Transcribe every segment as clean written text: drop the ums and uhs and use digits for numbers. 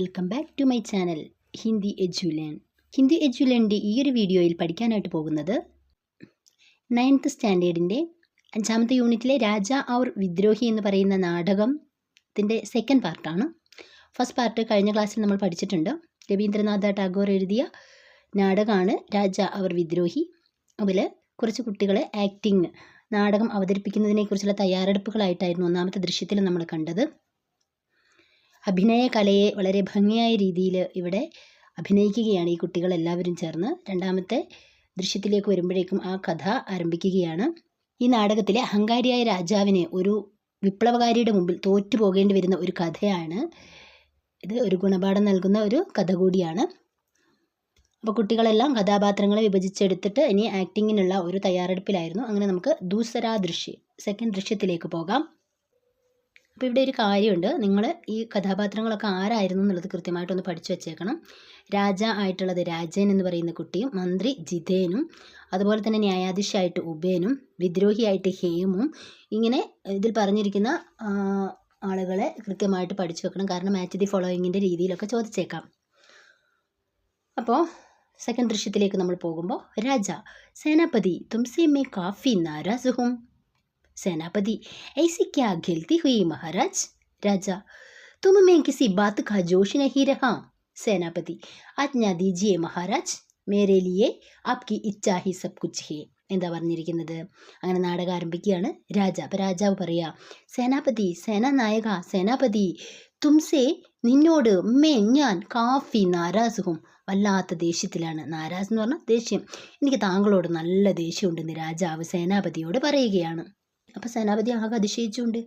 Welcome back to my channel Hindi Edulearn. Hindi എജ്യുലേണിൻ്റെ ഈ ഒരു വീഡിയോയിൽ പഠിക്കാനായിട്ട് പോകുന്നത് 9th സ്റ്റാൻഡേർഡിൻ്റെ 5ാമത്തെ യൂണിറ്റിലെ രാജ ഔർ വിദ്രോഹി എന്ന് പറയുന്ന നാടകത്തിൻ്റെ സെക്കൻഡ് പാർട്ടാണ്. ഫസ്റ്റ് പാർട്ട് കഴിഞ്ഞ ക്ലാസ്സിൽ നമ്മൾ പഠിച്ചിട്ടുണ്ട്. രവീന്ദ്രനാഥ ടാഗോർ എഴുതിയ നാടകമാണ് രാജ ഔർ വിദ്രോഹി. അതിൽ കുറച്ച് കുട്ടികളെ ആക്ടിങ് നാടകം അവതരിപ്പിക്കുന്നതിനെക്കുറിച്ചുള്ള തയ്യാറെടുപ്പുകളായിട്ടായിരുന്നു ഒന്നാമത്തെ ദൃശ്യത്തിൽ നമ്മൾ കണ്ടത്. അഭിനയ കലയെ വളരെ ഭംഗിയായ രീതിയിൽ ഇവിടെ അഭിനയിക്കുകയാണ് ഈ കുട്ടികളെല്ലാവരും ചേർന്ന്. രണ്ടാമത്തെ ദൃശ്യത്തിലേക്ക് വരുമ്പോഴേക്കും ആ കഥ ആരംഭിക്കുകയാണ്. ഈ നാടകത്തിലെ അഹങ്കാരിയായ രാജാവിന് ഒരു വിപ്ലവകാരിയുടെ മുമ്പിൽ തോറ്റു പോകേണ്ടി വരുന്ന ഒരു കഥയാണ് ഇത്. ഒരു ഗുണപാഠം നൽകുന്ന ഒരു കഥ കൂടിയാണ്. അപ്പോൾ കുട്ടികളെല്ലാം കഥാപാത്രങ്ങളെ വിഭജിച്ചെടുത്തിട്ട് ഇനി ആക്ടിങ്ങിനുള്ള ഒരു തയ്യാറെടുപ്പിലായിരുന്നു. അങ്ങനെ നമുക്ക് ദൂസരാ ദൃശ്യം സെക്കൻഡ് ദൃശ്യത്തിലേക്ക് പോകാം. അപ്പോൾ ഇവിടെ ഒരു കാര്യമുണ്ട്. നിങ്ങൾ ഈ കഥാപാത്രങ്ങളൊക്കെ ആരായിരുന്നു എന്നുള്ളത് കൃത്യമായിട്ടൊന്ന് പഠിച്ചു വെച്ചേക്കണം. രാജ ആയിട്ടുള്ളത് രാജൻ എന്ന് പറയുന്ന കുട്ടിയും, മന്ത്രി ജിതേനും, അതുപോലെ തന്നെ ന്യായാധീശായിട്ട് ഉബേനും, വിദ്രോഹിയായിട്ട് ഹേമും. ഇങ്ങനെ ഇതിൽ പറഞ്ഞിരിക്കുന്ന ആളുകളെ കൃത്യമായിട്ട് പഠിച്ചു വെക്കണം. കാരണം മാച്ച് ദി ഫോളോയിങ്ങിൻ്റെ രീതിയിലൊക്കെ ചോദിച്ചേക്കാം. അപ്പോൾ സെക്കൻഡ് ദൃശ്യത്തിലേക്ക് നമ്മൾ പോകുമ്പോൾ രാജ സേനാപതി തുംസെ മേ കാഫി നാരാസ് ഹും. सेनापति ऐसी क्या गलती हुई महाराज? राजा तुम में किसी बात का जोश नहीं रहा. सेनापति आज्ञा दीजिए महाराज, मेरे लिए आपकी इच्छा ही सब कुछ है. എന്താ പറഞ്ഞിരിക്കുന്നത്? അങ്ങനെ നാടകം ആരംഭിക്കുകയാണ്. രാജ അപ്പോൾ രാജാവ് പറയാ, സേനാപതി സേനാനായക സേനാപതി തുംസെ നിന്നോട് ഞാൻ കാഫി നാരാസുഹും, വല്ലാത്ത ദേഷ്യത്തിലാണ്. നാരാസ് എന്ന് പറഞ്ഞാൽ ദേഷ്യം. എനിക്ക് താങ്കളോട് നല്ല ദേഷ്യമുണ്ടെന്ന് രാജാവ് സേനാപതിയോട് പറയുകയാണ്. അപ്പോൾ സേനാപതി ആകെ അതിശയിച്ചുകൊണ്ട്,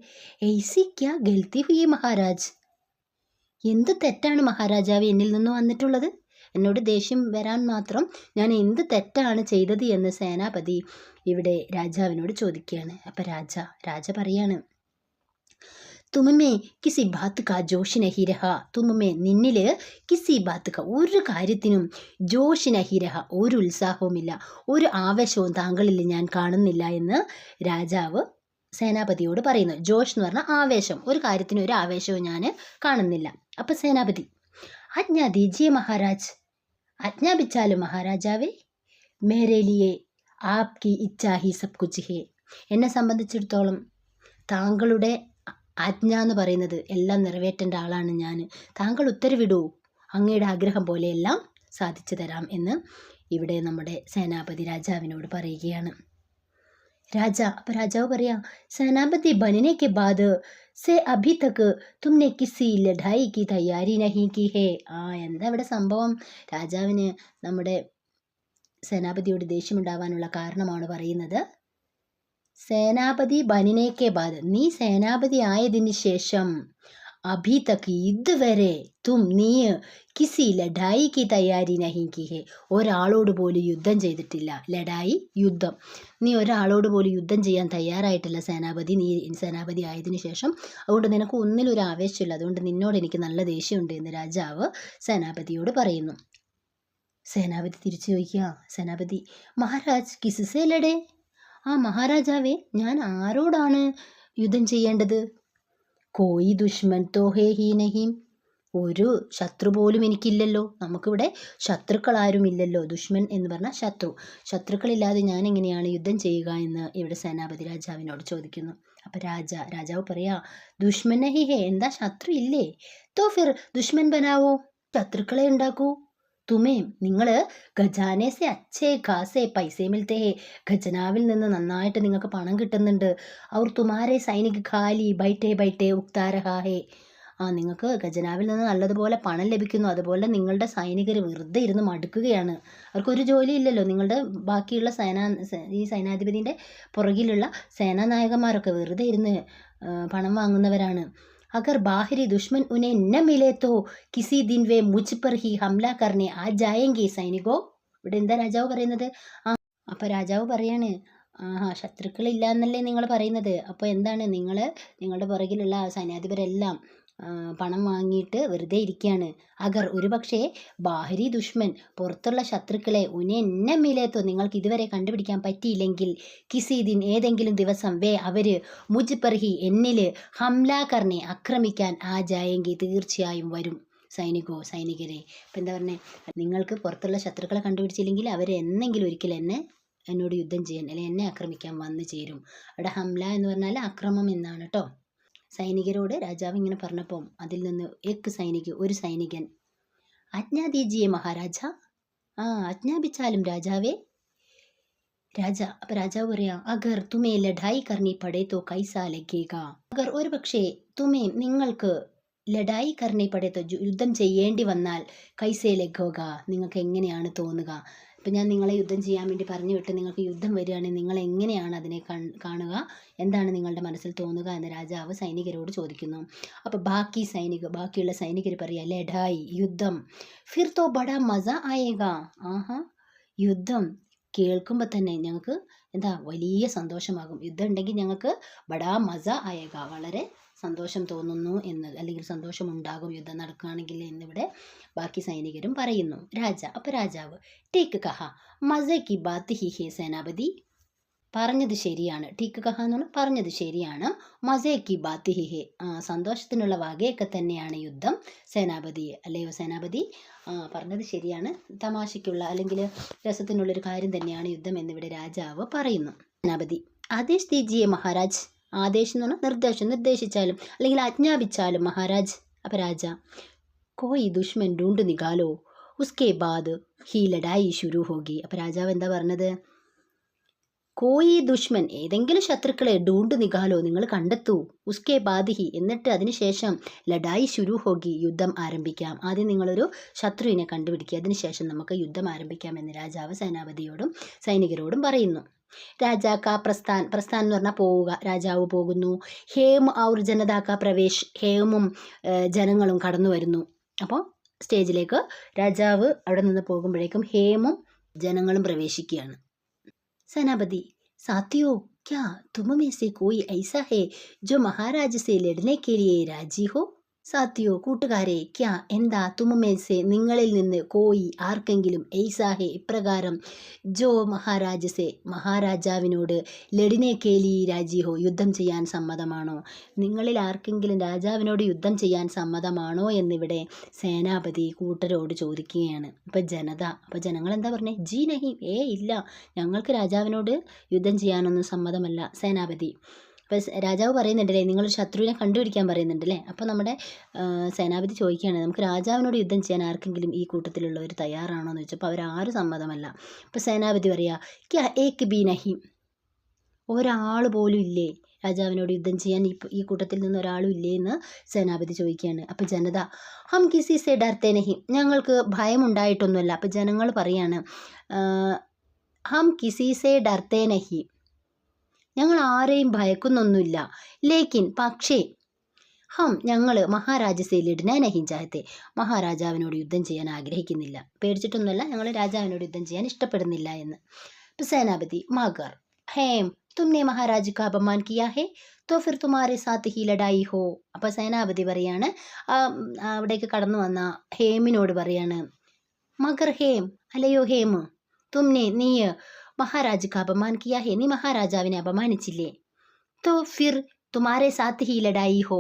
എയ്സി ക്യാ ഗൽത്തി ഹുയി മഹാരാജ്, എന്ത് തെറ്റാണ് മഹാരാജാവ് എന്നിൽ നിന്ന് വന്നിട്ടുള്ളത്? എന്നോട് ദേഷ്യം വരാൻ മാത്രം ഞാൻ എന്ത് തെറ്റാണ് ചെയ്തത് എന്ന് സേനാപതി ഇവിടെ രാജാവിനോട് ചോദിക്കുകയാണ്. അപ്പം രാജ പറയാണ്, തുമ്മേ കിസി ബാത്ത് കാ ജോഷ് നഹി രഹ. തുമ്മേ നിന്നിൽ കിസി ബാത്ത് കാ ഒരു കാര്യത്തിനും ജോഷ് നഹി രഹ, ഒരു ഉത്സാഹവുമില്ല, ഒരു ആവേശവും താങ്കളിൽ ഞാൻ കാണുന്നില്ല എന്ന് രാജാവ് സേനാപതിയോട് പറയുന്നു. ജോഷ് എന്ന് പറഞ്ഞാൽ ആവേശം, ഒരു കാര്യത്തിന് ഒരു ആവേശവും ഞാൻ കാണുന്നില്ല. അപ്പം സേനാപതി ആജ്ഞാ ദീജിയെ മഹാരാജ്, ആജ്ഞാപിച്ചാലും മഹാരാജാവേ, മേരെ ലിയേ ആപ്കി ഇച്ഛാ ഹി സബ് കുച്ച് ഹേ. എന്നെ സംബന്ധിച്ചിടത്തോളം താങ്കളുടെ ആജ്ഞ എന്ന് പറയുന്നത് എല്ലാം നിറവേറ്റേണ്ട ആളാണ് ഞാൻ. താങ്കൾ ഉത്തരവിടൂ, അങ്ങയുടെ ആഗ്രഹം പോലെയെല്ലാം സാധിച്ചു തരാം എന്ന് ഇവിടെ നമ്മുടെ സേനാപതി രാജാവിനോട് പറയുകയാണ്. അപ്പോൾ രാജാവ് പറയാ, സേനാപതി ബനനെ കെ ബാദ് സെ അഭി തക്ക് തുമ്നെ കിസി ലഡായി കി തയ്യാറി നഹി കി ഹേ. എന്താ ഇവിടെ സംഭവം? രാജാവിന് നമ്മുടെ സേനാപതിയോട് ദേഷ്യമുണ്ടാവാനുള്ള കാരണമാണ് പറയുന്നത്. സേനാപതി ബനിനേക്കെ ബാദ്, നീ സേനാപതി ആയതിന് ശേഷം, അഭി തക്ക് ഇതുവരെ നീ കിസി ലഡായി കി തയ്യാറി നഹി കി ഹേ, ഒരാളോട് പോലും യുദ്ധം ചെയ്തിട്ടില്ല. ലഡായി യുദ്ധം. നീ ഒരാളോട് പോലും യുദ്ധം ചെയ്യാൻ തയ്യാറായിട്ടില്ല സേനാപതി, നീ സേനാപതി ആയതിനു ശേഷം. അതുകൊണ്ട് നിനക്ക് ഒന്നിലൊരു ആവേശമില്ല. അതുകൊണ്ട് നിന്നോട് എനിക്ക് നല്ല ദേഷ്യമുണ്ട് എന്ന് രാജാവ് സേനാപതിയോട് പറയുന്നു. സേനാപതി തിരിച്ചു ചോദിക്കുക, സേനാപതി മഹാരാജ് കിസ്സേ ലഡേ. മഹാരാജാവേ, ഞാൻ ആരോടാണ് യുദ്ധം ചെയ്യേണ്ടത്? കോയി ദുഷ്മൻ തോ ഹേ ഹി നഹീം, ഒരു ശത്രു പോലും എനിക്കില്ലല്ലോ. നമുക്കിവിടെ ശത്രുക്കളാരുമില്ലല്ലോ. ദുഷ്മൻ എന്ന് പറഞ്ഞാൽ ശത്രുക്കളില്ലാതെ ഞാൻ എങ്ങനെയാണ് യുദ്ധം ചെയ്യുക എന്ന് ഇവിടെ സേനാപതി രാജാവിനോട് ചോദിക്കുന്നു. അപ്പം രാജാവ് പറയാ, ദുഷ്മൻ നഹി ഹേ, എന്താ ശത്രു ഇല്ലേ? തോ ഫിർ ദുഷ്മൻ ബനാവോ, ശത്രുക്കളെ ഉണ്ടാക്കൂ. നിങ്ങൾ ഖജാനെ സെ അച്ഛേ ഖാസേ പൈസേ മിൽത്തേ ഹേ, ഖജനാവിൽ നിന്ന് നന്നായിട്ട് നിങ്ങൾക്ക് പണം കിട്ടുന്നുണ്ട്. അവർ തുമാരെ സൈനിക് ഖാലി ബൈറ്റേ ഉക്താ രഹാ ഹേ. നിങ്ങൾക്ക് ഖജനാവിൽ നിന്ന് നല്ലതുപോലെ പണം ലഭിക്കുന്നു. അതുപോലെ നിങ്ങളുടെ സൈനികർ വെറുതെ ഇരുന്ന് മടുക്കുകയാണ്. അവർക്കൊരു ജോലി ഇല്ലല്ലോ. നിങ്ങളുടെ ബാക്കിയുള്ള ഈ സൈനാധിപതിൻ്റെ പുറകിലുള്ള സേനാനായകന്മാരൊക്കെ വെറുതെ ഇരുന്ന് പണം വാങ്ങുന്നവരാണ്. अगर बाहरी दुश्मन उन्हें न मिले तो किसी दिन वे मुझ पर ही हमला करने आ जाएंगे സൈനികോ. ഇവിടെ എന്താ രാജാവ് പറയുന്നത്? അപ്പോൾ രാജാവ് പറയാണ്, ശത്രുക്കളില്ല എന്നല്ലേ നിങ്ങൾ പറയുന്നത്? അപ്പോൾ എന്താണ് നിങ്ങളുടെ പുറകിലുള്ള സൈന്യാധിപരെല്ലാം പണം വാങ്ങിയിട്ട് വെറുതെ ഇരിക്കുകയാണ്. അഗർ ഒരുപക്ഷെ ബാഹരി ദുഷ്മൻ പുറത്തുള്ള ശത്രുക്കളെ ഉന്നെ മിലേത്തോ നിങ്ങൾക്ക് ഇതുവരെ കണ്ടുപിടിക്കാൻ പറ്റിയില്ലെങ്കിൽ കിസീദിൻ ഏതെങ്കിലും ദിവസം അവർ മുജ് പർഹി എന്നിൽ ഹംലാ കർണെ ആക്രമിക്കാൻ ആ ജായെങ്കിൽ തീർച്ചയായും വരും. സൈനികരെ. അപ്പം എന്താ പറഞ്ഞേ, നിങ്ങൾക്ക് പുറത്തുള്ള ശത്രുക്കളെ കണ്ടുപിടിച്ചില്ലെങ്കിൽ അവർ എന്നെങ്കിലും ഒരിക്കൽ എന്നോട് യുദ്ധം ചെയ്യാൻ അല്ലെങ്കിൽ എന്നെ ആക്രമിക്കാൻ വന്നു ചേരും. അവിടെ ഹംല എന്ന് പറഞ്ഞാൽ അക്രമം എന്നാണ് കേട്ടോ. സൈനികരോട് രാജാവ് ഇങ്ങനെ പറഞ്ഞപ്പം അതിൽ നിന്ന് ഒരു സൈനികൻ ആജ്ഞാ ദീജിയെ മഹാരാജ, ആജ്ഞാപിച്ചാലും രാജാവേ. രാജാവ് പറയാ, അഗർ തുമേ ലഡായി കർണി പടേ തോ കൈസാ ലഗേഗ. അഗർ ഒരു പക്ഷേ നിങ്ങൾക്ക് ലഡായി കർണി പടേ തോ യുദ്ധം ചെയ്യേണ്ടി വന്നാൽ കൈസേ ലഗോഗ, നിങ്ങൾക്ക് എങ്ങനെയാണ് തോന്നുക? ഇപ്പം ഞാൻ നിങ്ങളെ യുദ്ധം ചെയ്യാൻ വേണ്ടി പറഞ്ഞു വിട്ട് നിങ്ങൾക്ക് യുദ്ധം വരികയാണെങ്കിൽ നിങ്ങൾ എങ്ങനെയാണ് അതിനെ കാണുക? എന്താണ് നിങ്ങളുടെ മനസ്സിൽ തോന്നുക എന്ന് രാജാവ് സൈനികരോട് ചോദിക്കുന്നു. അപ്പോൾ ബാക്കിയുള്ള സൈനികർ പറയാ, ലഡായി യുദ്ധം, ഫിർ തോ ബഡാ മസ ആയേഗ. യുദ്ധം കേൾക്കുമ്പോൾ തന്നെ ഞങ്ങൾക്ക് വലിയ സന്തോഷമാകും. യുദ്ധം ഉണ്ടെങ്കിൽ ഞങ്ങൾക്ക് ബഡാ മസ ആയേഗ, വളരെ സന്തോഷം തോന്നുന്നു എന്ന്, അല്ലെങ്കിൽ സന്തോഷമുണ്ടാകും യുദ്ധം നടക്കുകയാണെങ്കിൽ എന്നിവിടെ ബാക്കി സൈനികരും പറയുന്നു. രാജാവ് ടീക്ക് കഹ മസ കി ബാത്ത് ഹി ഹേ സേനാപതി, പറഞ്ഞത് ശരിയാണ്. ടീക്ക് കഹ എന്ന് പറഞ്ഞാൽ പറഞ്ഞത് ശരിയാണ്. മസേ കി ബാത്ത് ഹി ഹേ, സന്തോഷത്തിനുള്ള വകയൊക്കെ തന്നെയാണ് യുദ്ധം സേനാപതി, അല്ലയോ സേനാപതി? പറഞ്ഞത് ശരിയാണ്, തമാശയ്ക്കുള്ള അല്ലെങ്കിൽ രസത്തിനുള്ളൊരു കാര്യം തന്നെയാണ് യുദ്ധം എന്നിവിടെ രാജാവ് പറയുന്നു. സേനാപതി ആദേശ് ദീജിയെ മഹാരാജ്, ആദേശം എന്ന് പറഞ്ഞാൽ നിർദ്ദേശിച്ചാലും അല്ലെങ്കിൽ ആജ്ഞാപിച്ചാലും മഹാരാജ്. അപ്പം കോയി ദുഷ്മൻ ഡൂണ്ട് നികാലോ ഉസ്കെ ബാദ് ഹി ലഡായി ശുരു ഹോഗി. അപ്പം രാജാവ് എന്താ പറഞ്ഞത്? കോയി ദുഷ്മൻ, ഏതെങ്കിലും ശത്രുക്കളെ ഡൂണ്ട് നികാലോ, നിങ്ങൾ കണ്ടെത്തൂ, ഉസ്കെ ബാദിഹി, എന്നിട്ട് അതിനുശേഷം ലഡായി ശുരു ഹോഗി, യുദ്ധം ആരംഭിക്കാം. ആദ്യം നിങ്ങളൊരു ശത്രുവിനെ കണ്ടുപിടിക്കുക, അതിനുശേഷം നമുക്ക് യുദ്ധം ആരംഭിക്കാമെന്ന് രാജാവ് സേനാപതിയോടും സൈനികരോടും പറയുന്നു. രാജാക്ക പ്രസ്ഥാൻ എന്ന് പറഞ്ഞാൽ പോവുക, രാജാവ് പോകുന്നു. ഹേം ഔർ ജനതാക്ക പ്രവേശ്, ഹേമും ജനങ്ങളും കടന്നു വരുന്നു. അപ്പോൾ സ്റ്റേജിലേക്ക് രാജാവ് അവിടെ നിന്ന് പോകുമ്പോഴേക്കും ഹേമും ജനങ്ങളും പ്രവേശിക്കുകയാണ്. सेनापति साथियों, क्या तुम में से कोई ऐसा है जो महाराज से लड़ने के लिए राजी हो? സാത്തിയോ, കൂട്ടുകാരെ, ക്യാ എന്താ, തുമ്മേസെ നിങ്ങളിൽ നിന്ന്, കോയി ആർക്കെങ്കിലും, ഐസാഹെ ഇപ്രകാരം, ജോ മഹാരാജസെ മഹാരാജാവിനോട്, ലഡിനെ കേലി രാജിഹോ യുദ്ധം ചെയ്യാൻ സമ്മതമാണോ? നിങ്ങളിൽ ആർക്കെങ്കിലും രാജാവിനോട് യുദ്ധം ചെയ്യാൻ സമ്മതമാണോ എന്നിവിടെ സേനാപതി കൂട്ടരോട് ചോദിക്കുകയാണ്. അപ്പോൾ ജനങ്ങൾ എന്താ പറഞ്ഞേ? ജി നഹി, ഇല്ല, ഞങ്ങൾക്ക് രാജാവിനോട് യുദ്ധം ചെയ്യാനൊന്നും സമ്മതമല്ല. സേനാപതി അപ്പോൾ രാജാവ് പറയുന്നുണ്ടല്ലേ, നിങ്ങൾ ശത്രുവിനെ കണ്ടുപിടിക്കാൻ പറയുന്നുണ്ടല്ലേ. അപ്പോൾ നമ്മുടെ സേനാപതി ചോദിക്കുകയാണ്, നമുക്ക് രാജാവിനോട് യുദ്ധം ചെയ്യാൻ ആർക്കെങ്കിലും ഈ കൂട്ടത്തിലുള്ളവർ തയ്യാറാണോ എന്ന് ചോദിച്ചപ്പോൾ അവരാരും സമ്മതമല്ല. അപ്പോൾ സേനാപതി പറയാ, ക്യാ ഏക് ബി നഹി, ഒരാൾ പോലും ഇല്ലേ രാജാവിനോട് യുദ്ധം ചെയ്യാൻ? ഈ കൂട്ടത്തിൽ നിന്ന് ഒരാളും ഇല്ലേ എന്ന് സേനാപതി ചോദിക്കുകയാണ്. അപ്പോൾ ജനത, ഹം കിസി സെ ഡർത്തേ നഹി, ഞങ്ങൾക്ക് ഭയമുണ്ടായിട്ടൊന്നുമല്ല. അപ്പോൾ ജനങ്ങൾ പറയാണ്, ഹം കിസി സെ ഡർത്തേ നഹി, ഞങ്ങൾ ആരെയും ഭയക്കുന്നൊന്നുമില്ല. ലേക്കിൻ പക്ഷേ, ഞങ്ങൾ മഹാരാജസെ ലഡ്ന നഹി ചാഹത്തെ, മഹാരാജാവിനോട് യുദ്ധം ചെയ്യാൻ ആഗ്രഹിക്കുന്നില്ല. പേടിച്ചിട്ടൊന്നുമല്ല, ഞങ്ങൾ രാജാവിനോട് യുദ്ധം ചെയ്യാൻ ഇഷ്ടപ്പെടുന്നില്ല എന്ന്. സേനാപതി മഗർ ഹേം തുമ്നെ മഹാരാജ് കാ അപമാൻ കിയാ ഹേ തോ ഫിർ തുമാരെ സാത്ത് ഹി ലഡായി ഹോ. അപ്പോൾ സേനാപതി പറയാണ്, അവിടേക്ക് കടന്നു വന്ന ഹേമിനോട് പറയാണ്, മഗർ ഹേം, അല്ലയോ ഹേം, നീ മഹാരാജ് കാ അപമാൻ കിയാ ഹേ, നീ മഹാരാജാവിനെ അപമാനിച്ചില്ലേ? തോ ഫിർ തുമാരെ സാത്ത് ഹി ലഡായി ഹോ.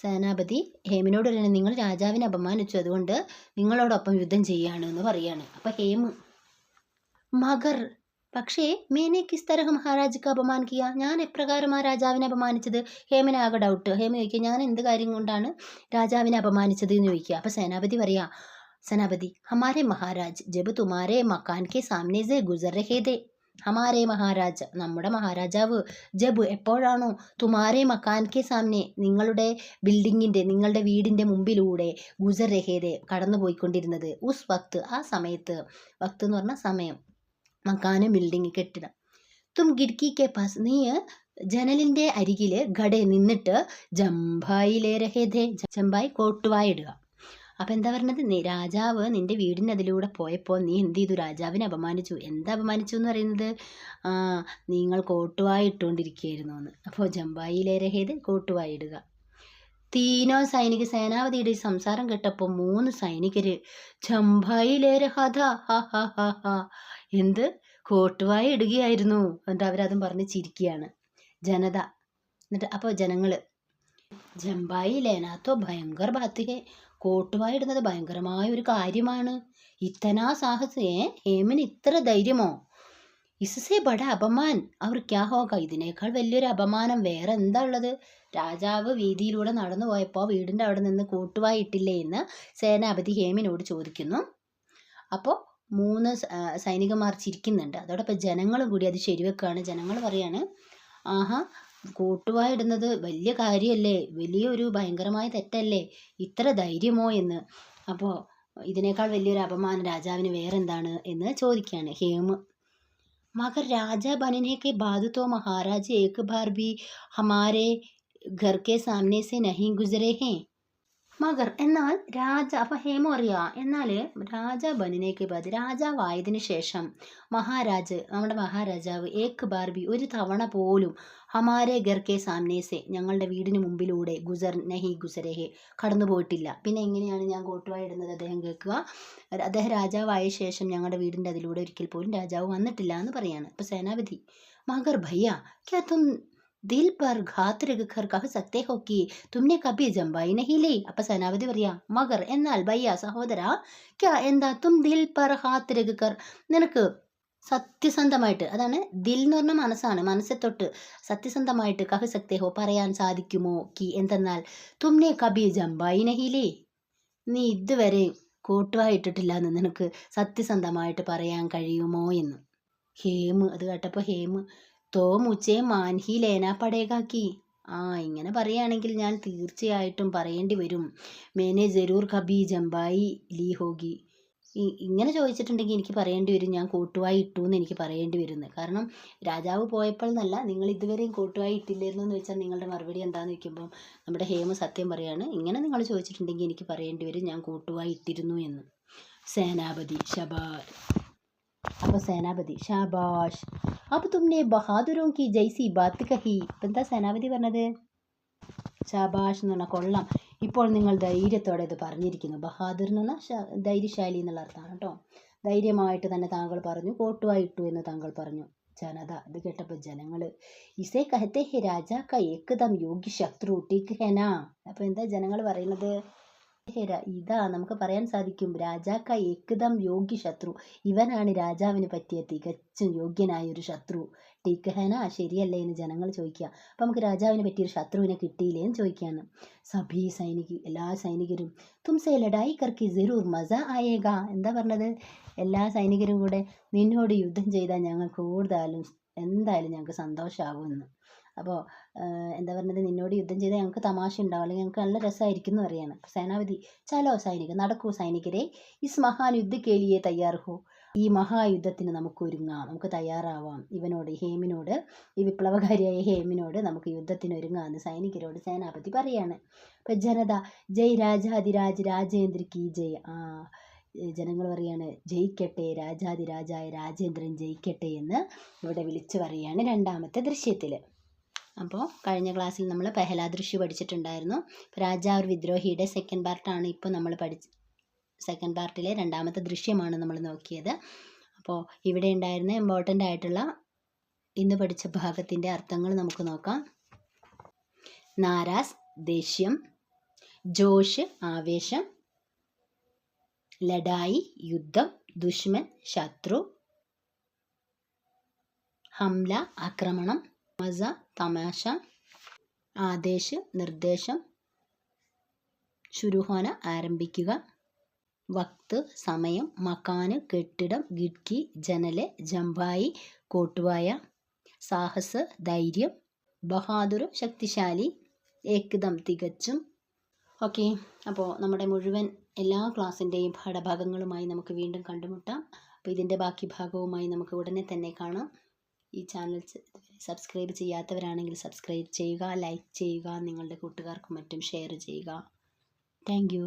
സേനാപതി ഹേമിനോട് പറയുന്നത്, നിങ്ങൾ രാജാവിനെ അപമാനിച്ചു, അതുകൊണ്ട് നിങ്ങളോടൊപ്പം യുദ്ധം ചെയ്യാണ് എന്ന് പറയാണ്. അപ്പം ഹേം, മഗർ പക്ഷേ, മേനെ കിസ് തരഹ് മഹാരാജ് കാ അപമാൻ കിയാ, ഞാൻ എപ്രകാരം ആ രാജാവിനെ അപമാനിച്ചത്? ഹേമിനാകെ ഡൗട്ട്. ഹേമ ചോദിക്കുക, ഞാൻ എന്ത് കാര്യം കൊണ്ടാണ് രാജാവിനെ അപമാനിച്ചത് എന്ന് ചോദിക്കുക. അപ്പം സേനാപതി പറയാ, सेनापति हमारे महाराज जब तुम्हारे मकान के सामने से गुजर रहे थे, हमारे महाराज നമ്മുടെ മഹാരാജാവ് ജബ് എപ്പോഴാണോ തുമാരെ മക്കാൻ കെ സാമനെ നിങ്ങളുടെ നിങ്ങളുടെ വീടിൻ്റെ മുമ്പിലൂടെ ഗുസർ രഹേദെ കടന്നു പോയിക്കൊണ്ടിരുന്നത്, ഉസ് വക്ത് ആ സമയത്ത്, വക്ത് എന്ന് പറഞ്ഞാൽ സമയം, മക്കാന് ബിൽഡിംഗ് കെട്ടിടം, തും ഗിഡ്കി കെ പാസ് നീ ജനലിൻ്റെ അരികിൽ ഘടെ നിന്നിട്ട് ജംഭായിലേ രഹേദെ, ജംഭായി കോട്ടുവായിടുക. അപ്പം എന്താ പറഞ്ഞത്? രാജാവ് നിൻ്റെ വീടിനതിലൂടെ പോയപ്പോൾ നീ എന്ത് ചെയ്തു? രാജാവിനെ അപമാനിച്ചു. എന്താ അപമാനിച്ചു എന്ന് പറയുന്നത്? നിങ്ങൾ കോട്ടുവായി ഇട്ടുകൊണ്ടിരിക്കുകയായിരുന്നു എന്ന്. അപ്പോൾ ജംബായിലേരഹേത് കോട്ടുവായിടുക. തീനോ സേനാപതിയുടെ സംസാരം കേട്ടപ്പോൾ 3 സൈനികർ ജംബായിലേരഹത ഹ ഹ ഹ ഹ, എന്ത് കോട്ടുവായി ഇടുകയായിരുന്നു എന്നിട്ട് അവരതും പറഞ്ഞ് ചിരിക്കുകയാണ്. ജനത എന്നിട്ട് അപ്പോൾ ജനങ്ങൾ ജംബായി ലേനാത്തോ ഭയങ്കര ബാത്ത് കോട്ടുവായി ഇടുന്നത് ഭയങ്കരമായ ഒരു കാര്യമാണ്. ഇത്തനാ സാഹസ് ഹേമിന് ഇത്ര ധൈര്യമോ? ഇസ്സേ ബട അപമാൻ അവർ ക്യാ ഹോക, ഇതിനേക്കാൾ വലിയൊരു അപമാനം വേറെ എന്താ ഉള്ളത്? രാജാവ് വീതിയിലൂടെ നടന്നു പോയപ്പോൾ വീടിൻ്റെ അവിടെ നിന്ന് കോട്ടുവായി ഇട്ടില്ലേ എന്ന് സേനാപതി ഹേമിനോട് ചോദിക്കുന്നു. അപ്പോൾ 3 സൈനികന്മാർ ചിരിക്കുന്നുണ്ട്. അതോടൊപ്പം ജനങ്ങളും കൂടി അത് ശരിവെക്കുകയാണ്. ജനങ്ങൾ പറയാണ്, ആഹാ, കോട്ടുവായി ഇടുന്നത് വലിയ കാര്യമല്ലേ, വലിയൊരു ഭയങ്കരമായ തെറ്റല്ലേ, ഇത്ര ധൈര്യമോ എന്ന്. അപ്പോൾ ഇതിനേക്കാൾ വലിയൊരു അപമാനം രാജാവിന് വേറെന്താണ് എന്ന് ചോദിക്കുകയാണ് ഹേമ്. मगर राजा बनने के बाद तो महाराज एक बार भी हमारे घर के सामने से नहीं गुजरे हैं. മഗർ എന്നാൽ അപ്പോൾ ഹേമ അറിയാ, എന്നാൽ രാജ ബനിനേക്ക് ബാദ് രാജാവായതിനു ശേഷം മഹാരാജ് നമ്മുടെ മഹാരാജാവ് ഏക് ബാർബി ഒരു തവണ പോലും ഹമാരെ ഘർ കെ സാമനേസെ ഞങ്ങളുടെ വീടിന് മുമ്പിലൂടെ ഗുസർ നഹി ഗുസരഹെ കടന്നു പോയിട്ടില്ല. പിന്നെ എങ്ങനെയാണ് ഞാൻ കോട്ടുവായി ഇടുന്നത്? അദ്ദേഹം കേൾക്കുക, അദ്ദേഹം രാജാവായ ശേഷം ഞങ്ങളുടെ വീടിൻ്റെ അതിലൂടെ ഒരിക്കൽ പോലും രാജാവ് വന്നിട്ടില്ല എന്ന് പറയാണ്. അപ്പോൾ സേനാപതി, മഗർ ഭയ്യ ക്യാ തും ദിൽ പർ ഘാത് രഖർ കഹ് സക്തേ ഹോ കി തുമ്നെ കബി ജംബായി നഹി ലേ. അപ്പൊ സേനാപതി പറയാ, മഗർ എന്നാൽ ഭയ്യ സഹോദര, ക്യാ എന്താ തും ദിൽ പർ ഹാത്ത് രഖർ, നിനക്ക് സത്യസന്ധമായിട്ട്, അതാണ് ദിൽ എന്ന് പറഞ്ഞ മനസ്സാണ്, മനസ്സെ തൊട്ട് സത്യസന്ധമായിട്ട് കഹ് സക്തേ ഹോ പറയാൻ സാധിക്കുമോ, കി എന്തെന്നാൽ തുമ്നെ കബി ജംബായി നഹി ലേ, നീ ഇതുവരെ കോട്ടുവായി ഇട്ടിട്ടില്ല എന്ന് നിനക്ക് സത്യസന്ധമായിട്ട് പറയാൻ കഴിയുമോ എന്ന്. ഹേമ് അത് കേട്ടപ്പോൾ ഹേമ്, തോ മുച്ചേ മാൻഹി ലേനാ പടേകാക്കി, ഇങ്ങനെ പറയുകയാണെങ്കിൽ ഞാൻ തീർച്ചയായിട്ടും പറയേണ്ടി വരും. മേനെ ജരൂർ കബി ജംബായി ലീ ഹോഗി, ഇങ്ങനെ ചോദിച്ചിട്ടുണ്ടെങ്കിൽ എനിക്ക് പറയേണ്ടി വരും ഞാൻ കോട്ടുവായി ഇട്ടു എന്ന് എനിക്ക് പറയേണ്ടി വരുന്നത്. കാരണം രാജാവ് പോയപ്പോൾ എന്നല്ല, നിങ്ങൾ ഇതുവരെയും കോട്ടുവായി ഇട്ടില്ലായിരുന്നു എന്ന് വെച്ചാൽ നിങ്ങളുടെ മറുപടി എന്താണെന്ന് ചോദിക്കുമ്പോൾ നമ്മുടെ ഹേമ സത്യം പറയാണ്, ഇങ്ങനെ നിങ്ങൾ ചോദിച്ചിട്ടുണ്ടെങ്കിൽ എനിക്ക് പറയേണ്ടി വരും ഞാൻ കോട്ടുവായി ഇട്ടിരുന്നു എന്ന്. സേനാപതി ശബാഷ്. അപ്പോൾ സേനാപതി ഷാബാഷ്, അപ്പോൾ തുമ്നെ ബഹാദുരോं की जैसी बात कही. ഇപ്പം എന്താ സേനാപതി പറഞ്ഞത്? ഷാബാഷ് എന്ന് പറഞ്ഞാൽ കൊള്ളാം, ഇപ്പോൾ നിങ്ങൾ ധൈര്യത്തോടെ ഇത് പറഞ്ഞിരിക്കുന്നു. ബഹാദുർ എന്ന് പറഞ്ഞാൽ ധൈര്യശാലി എന്നുള്ള അർത്ഥമാണ് കേട്ടോ. ധൈര്യമായിട്ട് തന്നെ താങ്കൾ പറഞ്ഞു, കോട്ടുവായി ഇട്ടു എന്ന് താങ്കൾ പറഞ്ഞു. ജനത ഇത് കേട്ടപ്പോൾ ജനങ്ങൾ, ഇസേ കഹത്തെ ഹെ രാജാ ക ഏകദം യോഗ്യ ശത്രു ടിക് ഹെന. അപ്പോൾ എന്താ ജനങ്ങൾ പറയുന്നത്? ഇതാ നമുക്ക് പറയാൻ സാധിക്കും, രാജാക്ക ഏകദം യോഗ്യ ശത്രു, ഇവനാണ് രാജാവിന് പറ്റിയ തികച്ചും യോഗ്യനായ ഒരു ശത്രു. ടീക്കഹന ശരിയല്ലേ എന്ന് ജനങ്ങൾ ചോദിക്കുക. അപ്പം നമുക്ക് രാജാവിന് പറ്റിയൊരു ശത്രുവിനെ കിട്ടിയില്ലേ എന്ന് ചോദിക്കുകയാണ്. സഭി എല്ലാ സൈനികരും തുംസേ ലഡായി കർക്കി ജറൂർ മസ ആയേഗ, എന്താ പറഞ്ഞത്? എല്ലാ സൈനികരും കൂടെ നിന്നോട് യുദ്ധം ചെയ്താൽ ഞങ്ങൾക്ക് എന്തായാലും ഞങ്ങൾക്ക് സന്തോഷമാകുമെന്ന്. അപ്പോൾ എന്താ പറഞ്ഞത്? നിന്നോട് യുദ്ധം ചെയ്താൽ ഞങ്ങൾക്ക് തമാശ ഉണ്ടാവും, അല്ലെങ്കിൽ ഞങ്ങൾക്ക് നല്ല രസമായിരിക്കും എന്ന് പറയാണ്. സേനാപതി, ചലോ സൈനിക, നടക്കൂ സൈനികരെ, ഇസ് മഹാൻ യുദ്ധ കേലിയെ തയ്യാർഹോ, ഈ മഹായുദ്ധത്തിന് നമുക്ക് ഒരുങ്ങാം, നമുക്ക് തയ്യാറാവാം. ഹേമിനോട്, ഈ വിപ്ലവകാരിയായ ഹേമിനോട് നമുക്ക് യുദ്ധത്തിന് ഒരുങ്ങാമെന്ന് സൈനികരോട് സേനാപതി പറയാണ്. അപ്പം ജനത, ജയ് രാജാതിരാജ് രാജേന്ദ്ര കി ജയ്. ജനങ്ങൾ പറയാണ്, ജയിക്കട്ടെ, രാജാതിരാജായ രാജേന്ദ്രൻ ജയിക്കട്ടെ എന്ന് ഇവിടെ വിളിച്ചു പറയാണ് രണ്ടാമത്തെ ദൃശ്യത്തിൽ. അപ്പോൾ കഴിഞ്ഞ ക്ലാസ്സിൽ നമ്മൾ പെഹലാ ദൃശ്യം പഠിച്ചിട്ടുണ്ടായിരുന്നു. രാജാ ഒരു വിദ്രോഹിയുടെ സെക്കൻഡ് പാർട്ടാണ് ഇപ്പോൾ നമ്മൾ സെക്കൻഡ് പാർട്ടിലെ രണ്ടാമത്തെ ദൃശ്യമാണ് നമ്മൾ നോക്കിയത്. അപ്പോൾ ഇവിടെ ഉണ്ടായിരുന്ന ഇമ്പോർട്ടൻ്റ് ആയിട്ടുള്ള ഇന്ന് പഠിച്ച ഭാഗത്തിൻ്റെ അർത്ഥങ്ങൾ നമുക്ക് നോക്കാം. നാരാസ് ദേഷ്യം, ജോഷ് ആവേശം, ലഡായി യുദ്ധം, ദുഷ്മൻ ശത്രു, ഹംല ആക്രമണം, മസ തമാശ, ആദേശ് നിർദ്ദേശം, ശുരുഹോന ആരംഭിക്കുക, വക്ത് സമയം, മക്കാന് കെട്ടിടം, ഗിഡ്കി ജനല്, ജംബായി കോട്ടുവായ, സാഹസ് ധൈര്യം, ബഹാദുർ ശക്തിശാലി, ഏകദം തികച്ചും. ഓക്കെ, അപ്പോൾ നമ്മുടെ മുഴുവൻ എല്ലാ ക്ലാസ്സിൻ്റെയും പാഠഭാഗങ്ങളുമായി നമുക്ക് വീണ്ടും കണ്ടുമുട്ടാം. അപ്പോൾ ഇതിൻ്റെ ബാക്കി ഭാഗവുമായി നമുക്ക് ഉടനെ തന്നെ കാണാം. ഈ ചാനൽ സബ്സ്ക്രൈബ് ചെയ്യാത്തവരാണെങ്കിൽ സബ്സ്ക്രൈബ് ചെയ്യുക, ലൈക്ക് ചെയ്യുക, നിങ്ങളുടെ കൂട്ടുകാർക്കും മറ്റും ഷെയർ ചെയ്യുക. Thank you.